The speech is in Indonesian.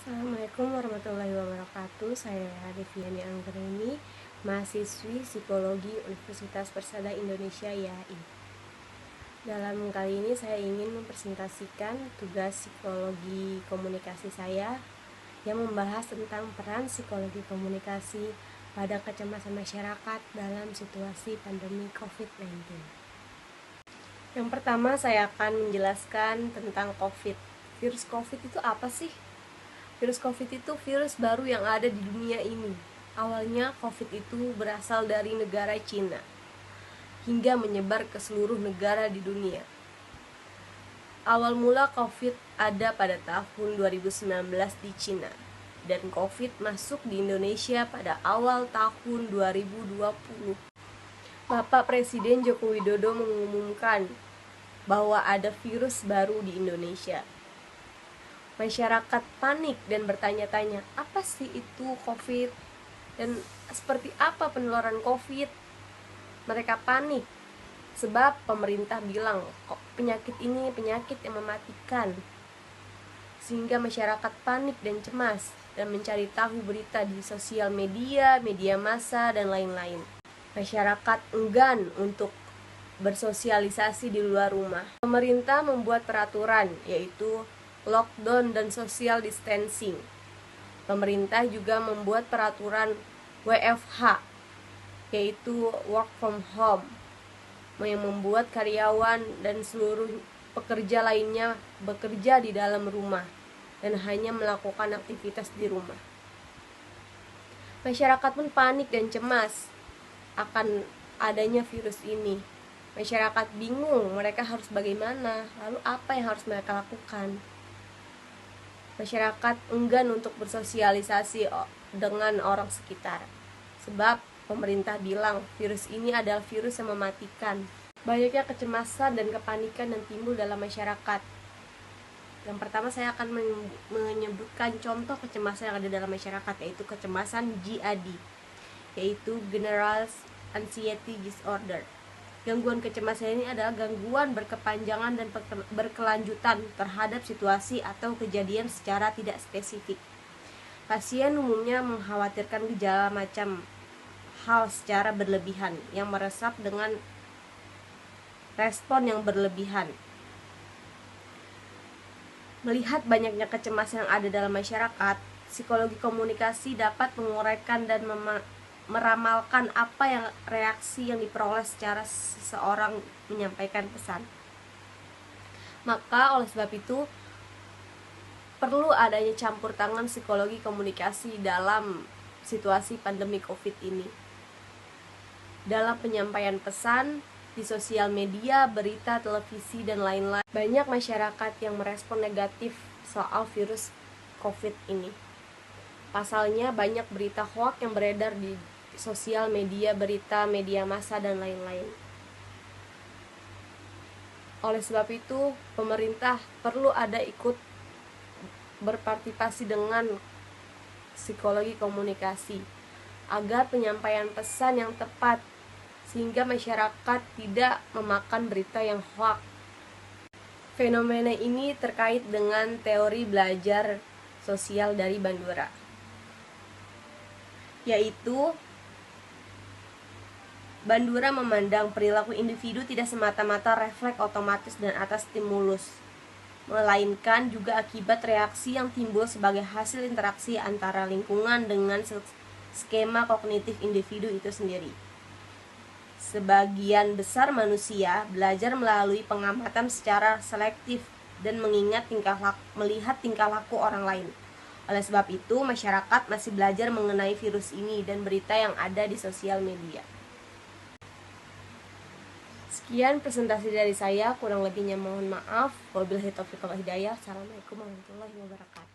Assalamualaikum warahmatullahi wabarakatuh. Saya Deviani Anggreni, mahasiswi Psikologi Universitas Persada Indonesia YAI. Dalam kali ini saya ingin mempresentasikan tugas psikologi komunikasi saya yang membahas tentang peran psikologi komunikasi pada kecemasan masyarakat dalam situasi pandemi COVID-19. Yang pertama, saya akan menjelaskan tentang COVID. Virus COVID itu apa sih? Virus COVID itu virus baru yang ada di dunia ini. Awalnya COVID itu berasal dari negara Cina hingga menyebar ke seluruh negara di dunia. Awal mula COVID ada pada tahun 2019 di Cina, dan COVID masuk di Indonesia pada awal tahun 2020. Bapak Presiden Joko Widodo mengumumkan bahwa ada virus baru di Indonesia. Masyarakat panik dan bertanya-tanya, apa sih itu COVID? Dan seperti apa penularan COVID? Mereka panik sebab pemerintah bilang kok penyakit ini penyakit yang mematikan. Sehingga masyarakat panik dan cemas dan mencari tahu berita di sosial media, media massa, dan lain-lain. Masyarakat enggan untuk bersosialisasi di luar rumah. Pemerintah membuat peraturan, yaitu lockdown dan social distancing. Pemerintah juga membuat peraturan WFH, yaitu work from home, yang membuat karyawan dan seluruh pekerja lainnya bekerja di dalam rumah dan hanya melakukan aktivitas di rumah. Masyarakat pun panik dan cemas akan adanya virus ini. Masyarakat bingung, mereka harus bagaimana, lalu apa yang harus mereka lakukan. Masyarakat enggan untuk bersosialisasi dengan orang sekitar, sebab pemerintah bilang virus ini adalah virus yang mematikan. Banyaknya kecemasan dan kepanikan yang timbul dalam masyarakat. Yang pertama, saya akan menyebutkan contoh kecemasan yang ada dalam masyarakat, yaitu kecemasan GAD, yaitu General Anxiety Disorder. Gangguan kecemasan ini adalah gangguan berkepanjangan dan berkelanjutan terhadap situasi atau kejadian secara tidak spesifik. Pasien umumnya mengkhawatirkan gejala macam hal secara berlebihan yang meresap dengan respon yang berlebihan. Melihat banyaknya kecemasan yang ada dalam masyarakat, psikologi komunikasi dapat menguraikan dan meramalkan apa yang reaksi yang diperoleh secara seseorang menyampaikan pesan. Maka oleh sebab itu perlu adanya campur tangan psikologi komunikasi dalam situasi pandemi COVID ini. Dalam penyampaian pesan di sosial media, berita, televisi, dan lain-lain, banyak masyarakat yang merespon negatif soal virus COVID ini. Pasalnya banyak berita hoax yang beredar di sosial media, berita, media massa, dan lain-lain. Oleh sebab itu, pemerintah perlu ada ikut berpartisipasi dengan psikologi komunikasi agar penyampaian pesan yang tepat sehingga masyarakat tidak memakan berita yang hoax. Fenomena ini terkait dengan teori belajar sosial dari Bandura, yaitu Bandura memandang perilaku individu tidak semata-mata refleks otomatis dan atas stimulus, melainkan juga akibat reaksi yang timbul sebagai hasil interaksi antara lingkungan dengan skema kognitif individu itu sendiri. Sebagian besar manusia belajar melalui pengamatan secara selektif dan melihat tingkah laku orang lain. Oleh sebab itu, masyarakat masih belajar mengenai virus ini dan berita yang ada di sosial media. Sekian presentasi dari saya, kurang lebihnya mohon maaf. Wabillahi taufiq wal hidayah. Assalamualaikum warahmatullahi wabarakatuh.